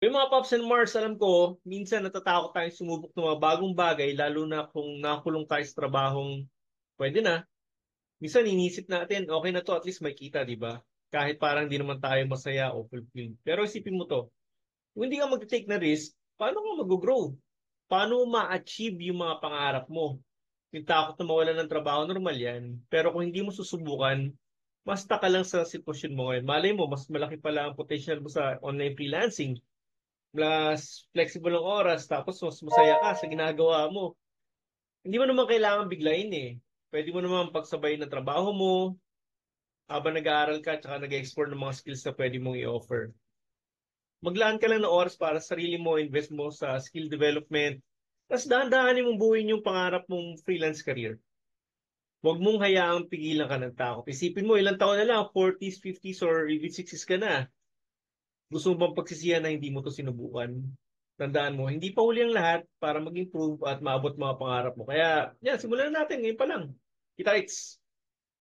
Yung mga Pops and Mars, alam ko, minsan natatakot tayong sumubok ng mga bagong bagay, lalo na kung nakakulong tayo sa trabahong pwede na. Minsan inisip natin, okay na to, at least may kita, di ba? Kahit parang di naman tayo masaya o fulfilled. Pero isipin mo to, kung hindi ka mag-take na risk, paano ka mag-grow? Paano mo ma-achieve yung mga pangarap mo? Yung takot na mawalan ng trabaho, normal yan. Pero kung hindi mo susubukan, mas ka lang sa sitwasyon mo ngayon. Malay mo, mas malaki pala ang potential mo sa online freelancing. Plus, flexible ang oras, tapos mas masaya ka sa ginagawa mo. Hindi mo naman kailangan biglayin eh. Pwede mo naman pagsabayin ng trabaho mo, habang nag-aaral ka, tsaka nag-explore ng mga skills na pwede mong i-offer. Maglaan ka lang ng oras para sa sarili mo, invest mo sa skill development, tapos dahan-dahanin mong buuin yung pangarap mong freelance career. Huwag mong hayaang pigilan ka ng takot. Isipin mo, ilang taon na lang, 40s, 50s, or even 60s ka na. Gusto mo bang pagsisiyan na hindi mo to sinubukan? Tandaan mo, hindi pa huli ang lahat para mag-improve at maabot mga pangarap mo. Kaya, yan, simulan na natin ngayon pa lang. Kita-kits!